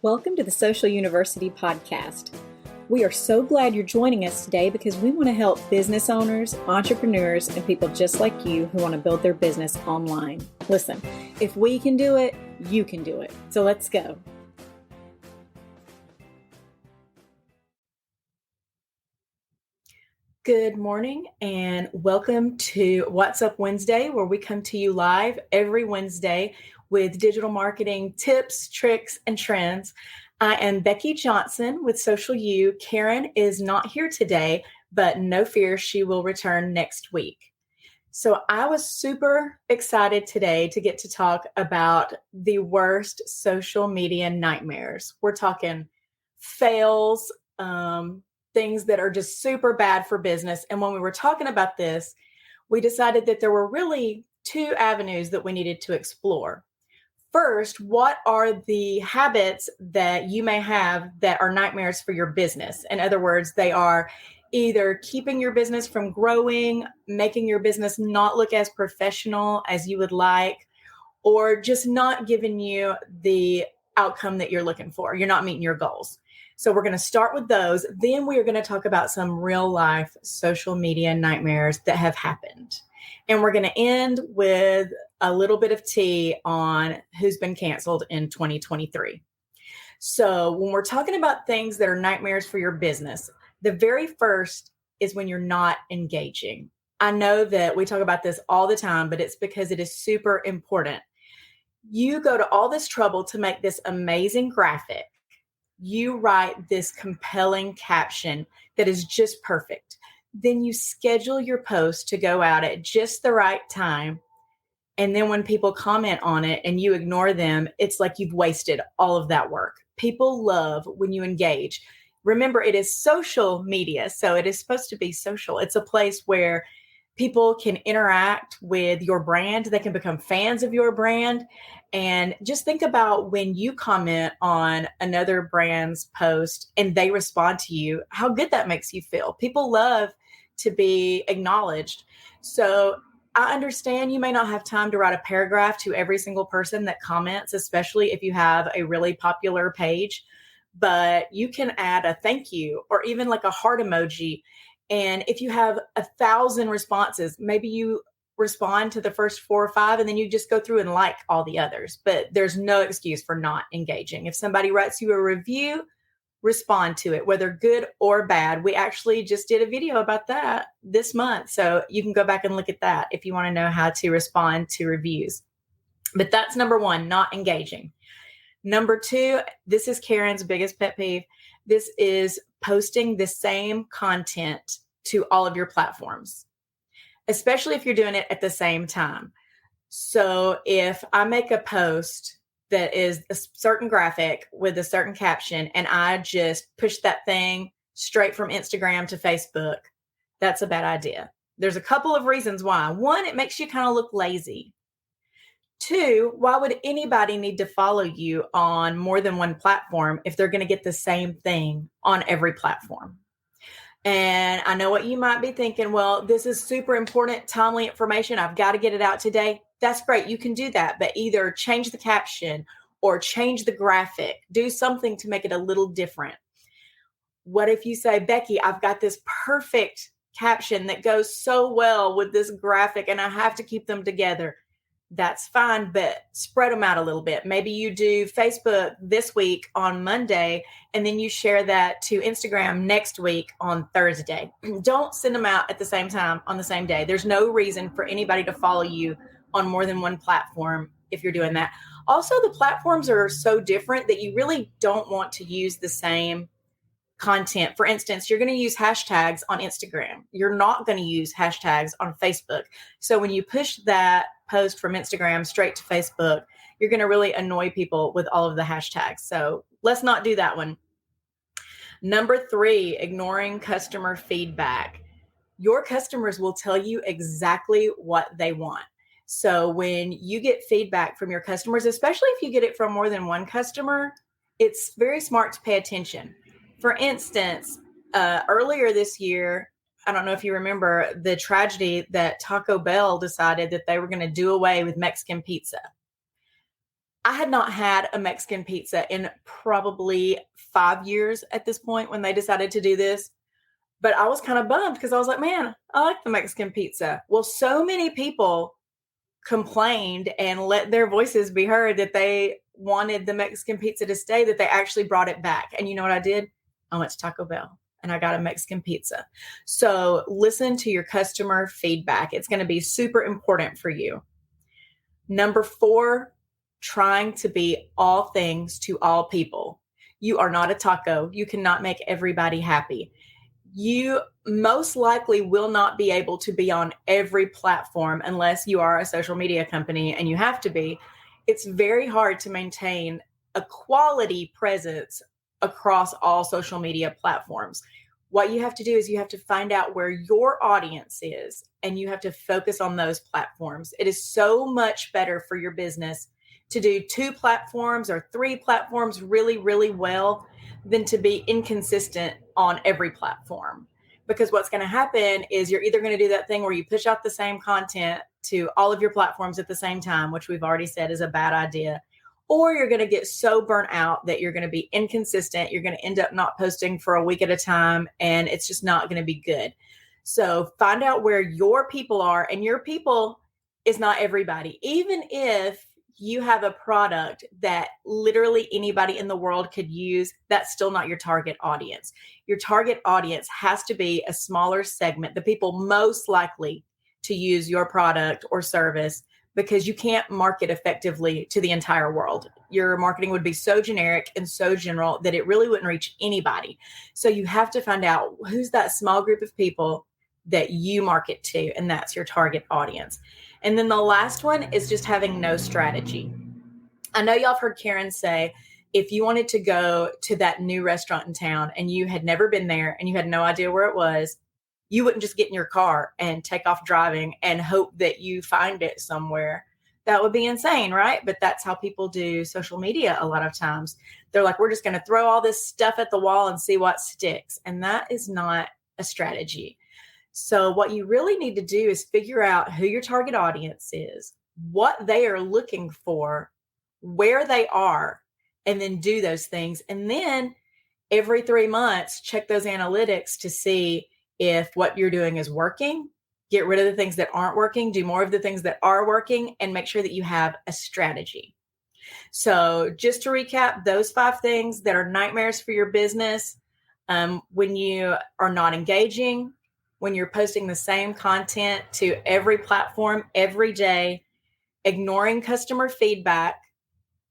Welcome to the Social University Podcast. We are so glad you're joining us today because we want to help business owners, entrepreneurs, and people just like you who want to build their business online. Listen, if we can do it, you can do it. So let's go. Good morning and welcome to What's Up Wednesday, where we come to you live every Wednesday with digital marketing tips, tricks, and trends. I am Becky Johnson with Social U. Karen is not here today, but no fear, she will return next week. So I was super excited today to get to talk about the worst social media nightmares. We're talking fails, things that are just super bad for business. And when we were talking about this, we decided that there were really two avenues that we needed to explore. First, what are the habits that you may have that are nightmares for your business? In other words, they are either keeping your business from growing, making your business not look as professional as you would like, or just not giving you the outcome that you're looking for. You're not meeting your goals. So we're going to start with those. Then we are going to talk about some real life social media nightmares that have happened. And we're going to end with a little bit of tea on who's been canceled in 2023. So when we're talking about things that are nightmares for your business, the very first is when you're not engaging. I know that we talk about this all the time, but it's because it is super important. You go to all this trouble to make this amazing graphic. You write this compelling caption that is just perfect. Then you schedule your post to go out at just the right time. And then when people comment on it and you ignore them, it's like you've wasted all of that work. People love when you engage. Remember, it is social media, so it is supposed to be social. It's a place where people can interact with your brand. They can become fans of your brand. And just think about when you comment on another brand's post and they respond to you, how good that makes you feel. People love to be acknowledged. So I understand you may not have time to write a paragraph to every single person that comments, especially if you have a really popular page, but you can add a thank you or even like a heart emoji. And if you have 1,000 responses, maybe you respond to the first 4 or 5, and then you just go through and like all the others. But there's no excuse for not engaging. If somebody writes you a review, respond to it, whether good or bad. We actually just did a video about that this month. So you can go back and look at that if you want to know how to respond to reviews. But that's number one, not engaging. Number two, this is Karen's biggest pet peeve. This is posting the same content to all of your platforms, especially if you're doing it at the same time. So if I make a post that is a certain graphic with a certain caption and I just push that thing straight from Instagram to Facebook, that's a bad idea. There's a couple of reasons why. One, it makes you kind of look lazy. Two, why would anybody need to follow you on more than one platform if they're going to get the same thing on every platform? And I know what you might be thinking, well, this is super important, timely information. I've got to get it out today. That's great. You can do that, but either change the caption or change the graphic. Do something to make it a little different. What if you say, Becky, I've got this perfect caption that goes so well with this graphic and I have to keep them together? That's fine, but spread them out a little bit. Maybe you do Facebook this week on Monday, and then you share that to Instagram next week on Thursday. Don't send them out at the same time on the same day. There's no reason for anybody to follow you on more than one platform if you're doing that. Also, the platforms are so different that you really don't want to use the same content. For instance, you're going to use hashtags on Instagram. You're not going to use hashtags on Facebook. So when you push that post from Instagram straight to Facebook, you're going to really annoy people with all of the hashtags. So let's not do that one. Number 3, ignoring customer feedback. Your customers will tell you exactly what they want. So when you get feedback from your customers, especially if you get it from more than one customer, it's very smart to pay attention. For instance, earlier this year, I don't know if you remember the tragedy that Taco Bell decided that they were going to do away with Mexican pizza. I had not had a Mexican pizza in probably 5 years at this point when they decided to do this. But I was kind of bummed because I was like, man, I like the Mexican pizza. Well, so many people complained and let their voices be heard that they wanted the Mexican pizza to stay, that they actually brought it back. And you know what I did? I went to Taco Bell and I got a Mexican pizza. So listen to your customer feedback. It's going to be super important for you. Number 4, trying to be all things to all people. You are not a taco. You cannot make everybody happy. You most likely will not be able to be on every platform unless you are a social media company, and you have to be. It's very hard to maintain a quality presence across all social media platforms. What you have to do is you have to find out where your audience is, and you have to focus on those platforms. It is so much better for your business to do 2 platforms or 3 platforms really, really well than to be inconsistent on every platform. Because what's going to happen is you're either going to do that thing where you push out the same content to all of your platforms at the same time, which we've already said is a bad idea, or you're going to get so burnt out that you're going to be inconsistent. You're going to end up not posting for a week at a time, and it's just not going to be good. So find out where your people are, and your people is not everybody. Even if you have a product that literally anybody in the world could use, that's still not your target audience. Your target audience has to be a smaller segment, the people most likely to use your product or service, because you can't market effectively to the entire world. Your marketing would be so generic and so general that it really wouldn't reach anybody. So you have to find out who's that small group of people that you market to, and that's your target audience. And then the last one is just having no strategy. I know y'all have heard Karen say, if you wanted to go to that new restaurant in town and you had never been there and you had no idea where it was, you wouldn't just get in your car and take off driving and hope that you find it somewhere. That would be insane, right? But that's how people do social media a lot of times. They're like, we're just going to throw all this stuff at the wall and see what sticks. And that is not a strategy. So what you really need to do is figure out who your target audience is, what they are looking for, where they are, and then do those things. And then every 3 months, check those analytics to see if what you're doing is working. Get rid of the things that aren't working, do more of the things that are working, and make sure that you have a strategy. So just to recap, those 5 things that are nightmares for your business: when you are not engaging, when you're posting the same content to every platform every day, ignoring customer feedback,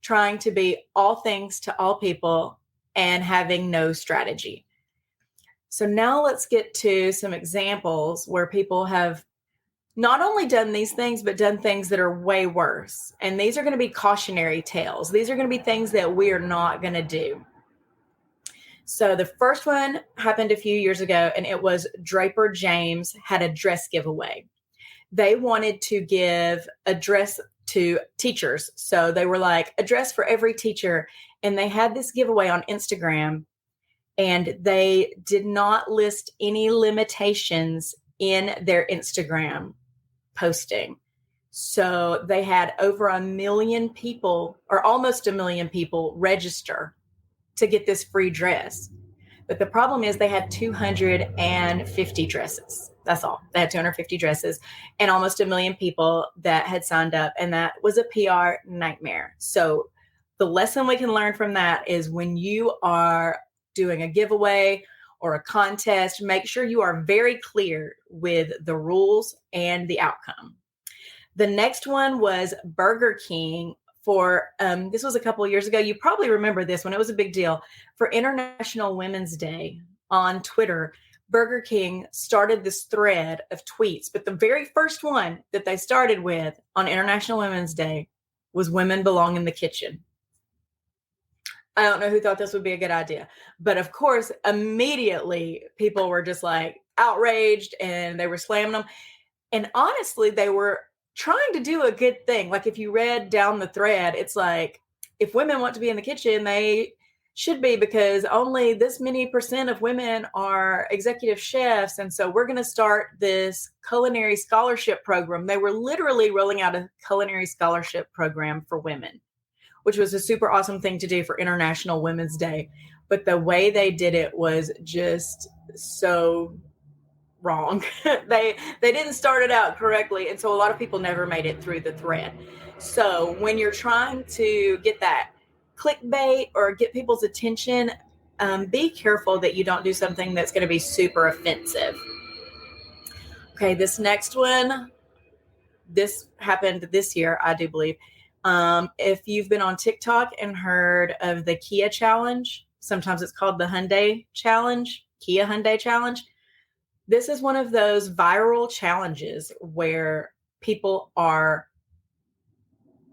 trying to be all things to all people, and having no strategy. So now let's get to some examples where people have not only done these things, but done things that are way worse. And these are going to be cautionary tales. These are going to be things that we are not going to do. So the first one happened a few years ago, and it was Draper James had a dress giveaway. They wanted to give a dress to teachers. So they were like, a dress for every teacher. And they had this giveaway on Instagram, and they did not list any limitations in their Instagram posting. So they had over 1 million people, or almost 1 million people, register to get this free dress. But the problem is they had 250 dresses. That's all. They had 250 dresses and almost 1 million people that had signed up. And that was a PR nightmare. So the lesson we can learn from that is when you are doing a giveaway or a contest, make sure you are very clear with the rules and the outcome. The next one was Burger King. This was a couple of years ago. You probably remember this one. It was a big deal. For International Women's Day on Twitter, Burger King started this thread of tweets. But the very first one that they started with on International Women's Day was women belong in the kitchen. I don't know who thought this would be a good idea. But of course, immediately people were just like outraged and they were slamming them. And honestly, they were trying to do a good thing. Like if you read down the thread, it's like, if women want to be in the kitchen, they should be, because only this many % of women are executive chefs. And so we're going to start this culinary scholarship program. They were literally rolling out a culinary scholarship program for women. which was a super awesome thing to do for International Women's Day. But the way they did it was just so wrong. they didn't start it out correctly, and so a lot of people never made it through the thread. So when you're trying to get that clickbait or get people's attention, be careful that you don't do something that's going to be super offensive. Okay, this next one, this happened this year, I do believe. If you've been on TikTok and heard of the Kia challenge, sometimes it's called the Hyundai challenge, Kia Hyundai challenge. This is one of those viral challenges where people are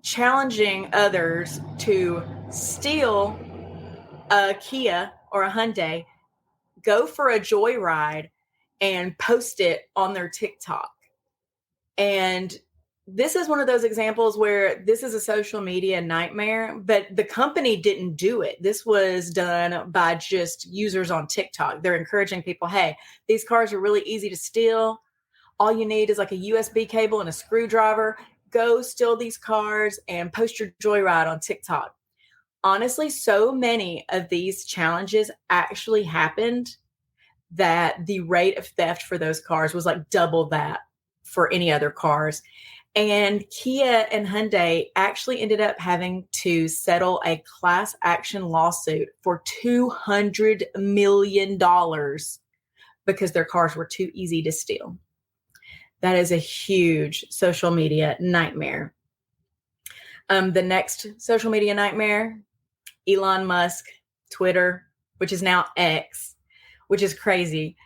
challenging others to steal a Kia or a Hyundai, go for a joyride, and post it on their TikTok. And this is one of those examples where this is a social media nightmare, but the company didn't do it. This was done by just users on TikTok. They're encouraging people, hey, these cars are really easy to steal. All you need is like a USB cable and a screwdriver. Go steal these cars and post your joyride on TikTok. Honestly, so many of these challenges actually happened that the rate of theft for those cars was like double that for any other cars. And Kia and Hyundai actually ended up having to settle a class action lawsuit for $200 million because their cars were too easy to steal. That is a huge social media nightmare. The next social media nightmare, Elon Musk, Twitter, which is now X, which is crazy.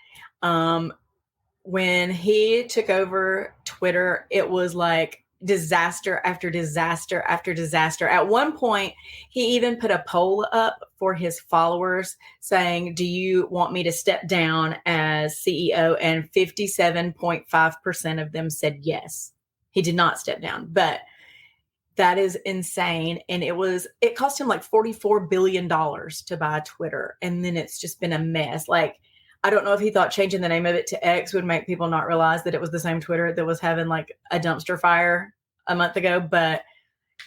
When he took over Twitter, it was like disaster after disaster after disaster. At one point, he even put a poll up for his followers saying, do you want me to step down as CEO? And 57.5% of them said yes. He did not step down, but that is insane. And it cost him like $44 billion to buy Twitter. And then it's just been a mess. Like, I don't know if he thought changing the name of it to X would make people not realize that it was the same Twitter that was having like a dumpster fire a month ago, but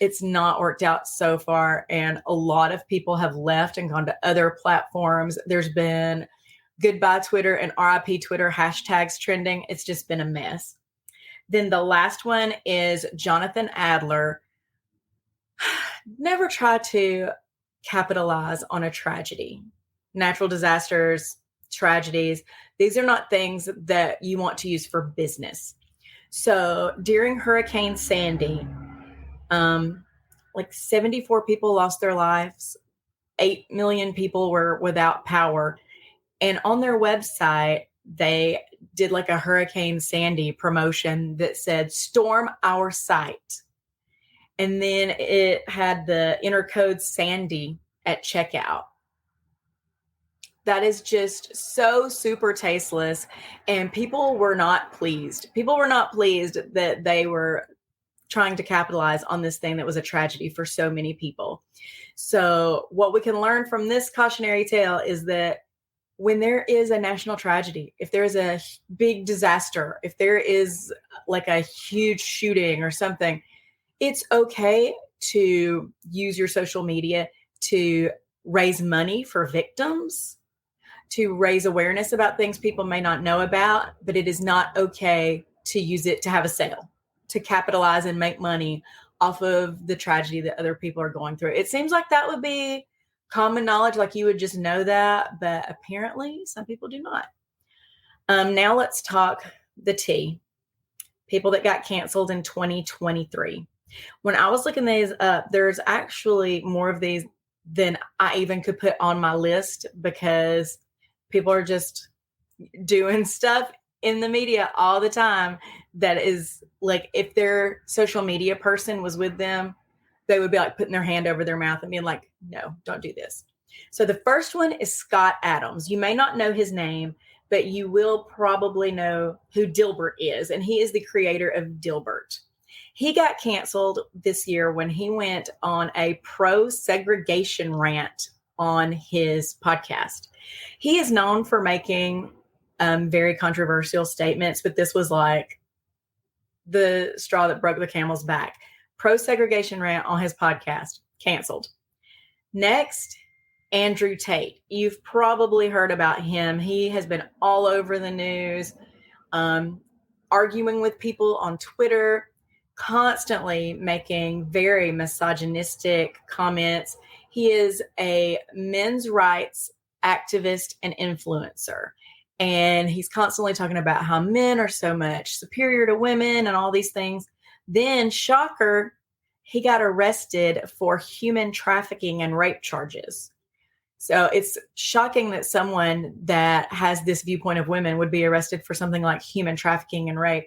it's not worked out so far. And a lot of people have left and gone to other platforms. There's been goodbye Twitter and RIP Twitter hashtags trending. It's just been a mess. Then the last one is Jonathan Adler. Never try to capitalize on a tragedy. Natural disasters, tragedies, these are not things that you want to use for business. So during Hurricane Sandy, like 74 people lost their lives. 8 million people were without power. And on their website, they did like a Hurricane Sandy promotion that said, storm our site. And then it had the enter code Sandy at checkout. That is just so super tasteless. And people were not pleased. People were not pleased that they were trying to capitalize on this thing that was a tragedy for so many people. So what we can learn from this cautionary tale is that when there is a national tragedy, if there's a big disaster, if there is like a huge shooting or something, it's okay to use your social media to raise money for victims, to raise awareness about things people may not know about, but it is not okay to use it to have a sale, to capitalize and make money off of the tragedy that other people are going through. It seems like that would be common knowledge, like you would just know that, but apparently some people do not. Now let's talk the tea. People that got canceled in 2023. When I was looking these up, there's actually more of these than I even could put on my list because people are just doing stuff in the media all the time that is like, if their social media person was with them, they would be like putting their hand over their mouth and being like, no, don't do this. So the first one is Scott Adams. You may not know his name, but you will probably know who Dilbert is. And he is the creator of Dilbert. He got canceled this year when he went on a pro-segregation rant on his podcast. He is known for making very controversial statements, but this was like the straw that broke the camel's back. Pro-segregation rant on his podcast. canceled. Next, Andrew Tate. You've probably heard about him. He has been all over the news, arguing with people on Twitter, constantly making very misogynistic comments. He is a men's rights activist and influencer. And he's constantly talking about how men are so much superior to women and all these things. Then, shocker, he got arrested for human trafficking and rape charges. So it's shocking that someone that has this viewpoint of women would be arrested for something like human trafficking and rape.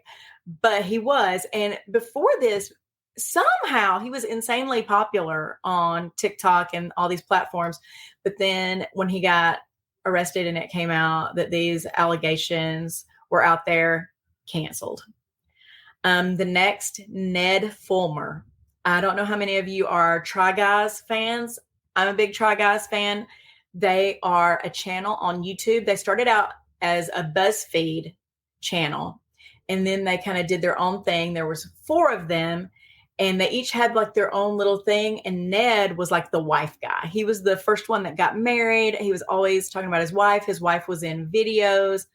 But he was. And before this, somehow he was insanely popular on TikTok and all these platforms. But then when he got arrested and it came out that these allegations were out there, canceled. The next, Ned Fulmer. I don't know how many of you are Try Guys fans. I'm a big Try Guys fan. They are a channel on YouTube. They started out as a BuzzFeed channel, and then they kind of did their own thing. There was 4 of them, and they each had like their own little thing. And Ned was like the wife guy. He was the first one that got married. He was always talking about his wife. His wife was in videos.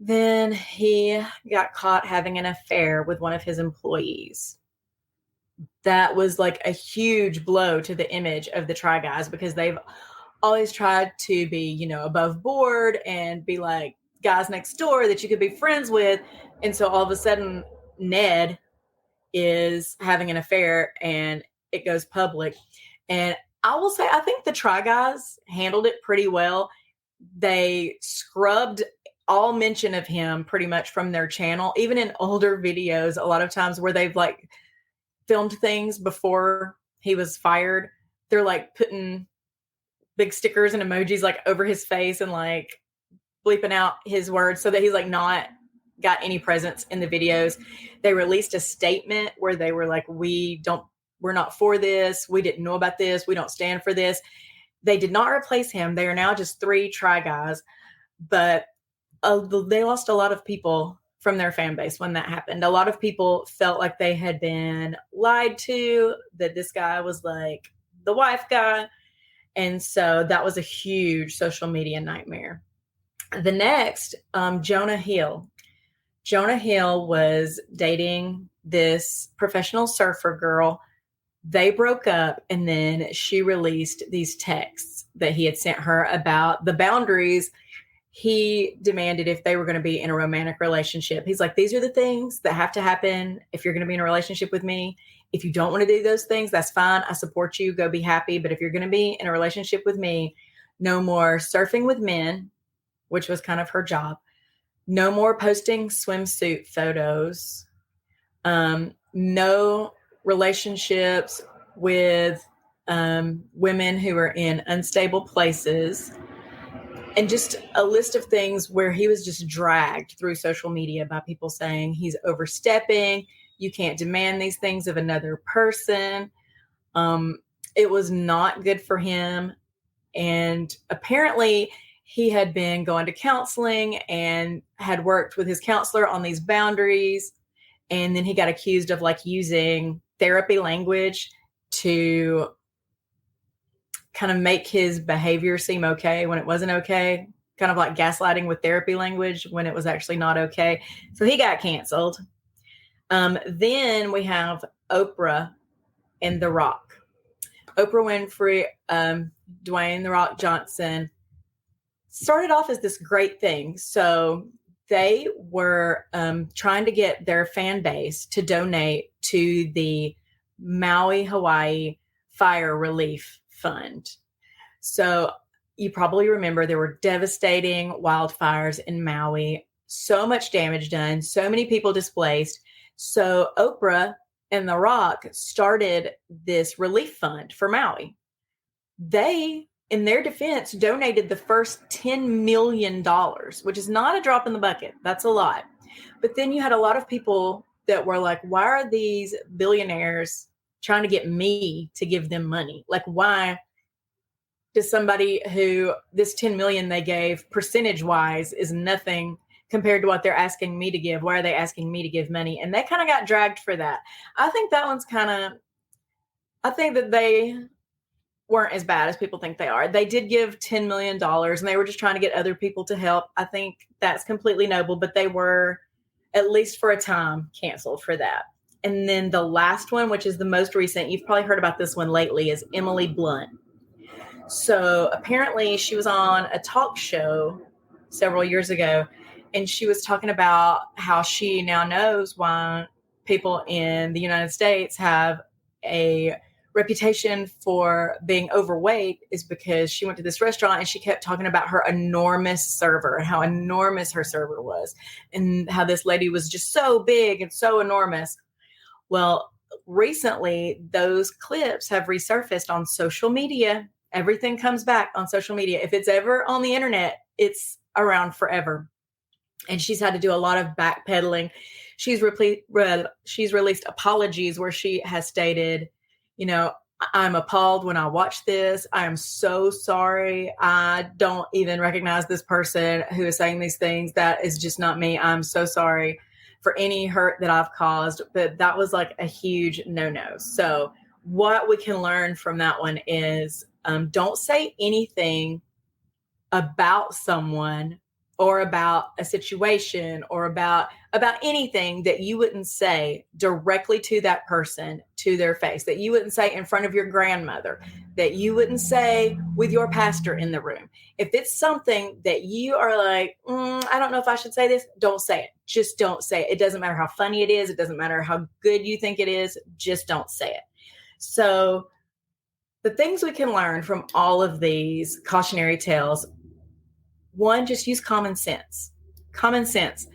Then he got caught having an affair with one of his employees. That was like a huge blow to the image of the Try Guys, because they've always tried to be, above board and be like guys next door that you could be friends with. And so all of a sudden, Ned is having an affair and it goes public. And I will say, I think the Try Guys handled it pretty well. They scrubbed all mention of him pretty much from their channel, even in older videos, a lot of times where they've like filmed things before he was fired. They're like putting big stickers and emojis like over his face and like bleeping out his words so that he's like not got any presence in the videos. They released a statement where they were like, we're not for this. We didn't know about this. We don't stand for this. They did not replace him. They are now just 3 Try Guys, but they lost a lot of people from their fan base when that happened. A lot of people felt like they had been lied to, that this guy was like the wife guy. And so that was a huge social media nightmare. The next, Jonah Hill. Jonah Hill was dating this professional surfer girl. They broke up, and then she released these texts that he had sent her about the boundaries he demanded if they were going to be in a romantic relationship. He's like, these are the things that have to happen if you're going to be in a relationship with me. If you don't want to do those things, that's fine. I support you. Go be happy. But if you're going to be in a relationship with me, no more surfing with men, which was kind of her job. No more posting swimsuit photos. No relationships with women who are in unstable places. And just a list of things where he was just dragged through social media by people saying he's overstepping. You can't demand these things of another person. It was not good for him. And apparently he had been going to counseling and had worked with his counselor on these boundaries. And then he got accused of like using therapy language to kind of make his behavior seem okay when it wasn't okay, kind of like gaslighting with therapy language when it was actually not okay. So he got canceled. Then we have Oprah and The Rock. Oprah Winfrey, Dwayne The Rock Johnson started off as this great thing. So they were trying to get their fan base to donate to the Maui, Hawaii Fire Relief Fund. So you probably remember there were devastating wildfires in Maui, so much damage done, so many people displaced. So Oprah and The Rock started this relief fund for Maui. They, in their defense, donated the first $10 million, which is not a drop in the bucket. That's a lot. But then you had a lot of people that were like, why are these billionaires trying to get me to give them money? Like, why does somebody who this 10 million they gave percentage wise is nothing compared to what they're asking me to give? Why are they asking me to give money? And they kind of got dragged for that. I think that one's kind of I think that they weren't as bad as people think they are. They did give $10 million and they were just trying to get other people to help. I think that's completely noble, but they were, at least for a time, canceled for that. And then the last one, which is the most recent, you've probably heard about this one lately, is Emily Blunt. So apparently she was on a talk show several years ago, and she was talking about how she now knows why people in the United States have a reputation for being overweight is because she went to this restaurant and she kept talking about her enormous server and how enormous her server was and how this lady was just so big and so enormous. Well, recently those clips have resurfaced on social media. Everything comes back on social media. If it's ever on the internet, it's around forever. And she's had to do a lot of backpedaling. She's released apologies where she has stated, I'm appalled when I watch this. I am so sorry. I don't even recognize this person who is saying these things. That is just not me. I'm so sorry for any hurt that I've caused. But that was like a huge no-no. So what we can learn from that one is don't say anything about someone or about a situation or about anything that you wouldn't say directly to that person, to their face, that you wouldn't say in front of your grandmother, that you wouldn't say with your pastor in the room. If it's something that you are like, I don't know if I should say this, don't say it. Just don't say it. It doesn't matter how funny it is. It doesn't matter how good you think it is. Just don't say it. So the things we can learn from all of these cautionary tales, one, just use common sense. Common sense.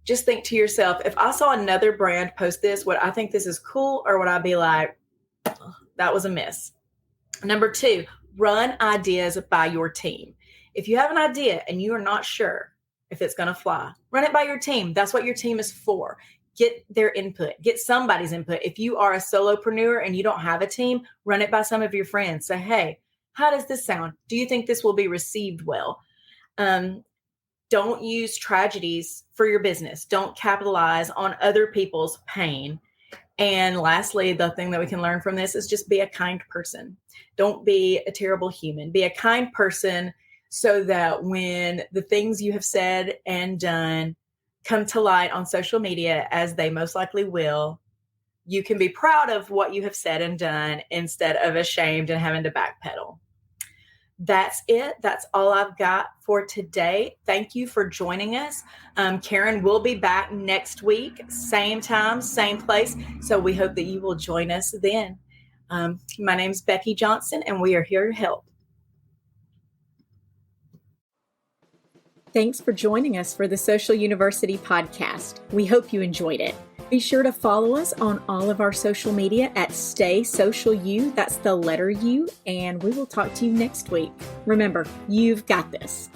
Just think to yourself, if I saw another brand post this, would I think this is cool or would I be like, that was a miss? Number two, run ideas by your team. If you have an idea and you are not sure if it's going to fly, run it by your team. That's what your team is for. Get their input. Get somebody's input. If you are a solopreneur and you don't have a team, run it by some of your friends. Say, hey, how does this sound? Do you think this will be received well? Don't use tragedies for your business. Don't capitalize on other people's pain. And lastly, the thing that we can learn from this is just be a kind person. Don't be a terrible human. Be a kind person so that when the things you have said and done come to light on social media, as they most likely will, you can be proud of what you have said and done instead of ashamed and having to backpedal. That's it. That's all I've got for today. Thank you for joining us. Karen will be back next week, same time, same place. So we hope that you will join us then. My name's Becky Johnson, and we are here to help. Thanks for joining us for the Social University podcast. We hope you enjoyed it. Be sure to follow us on all of our social media at Stay Social U. That's the letter U. And we will talk to you next week. Remember, you've got this.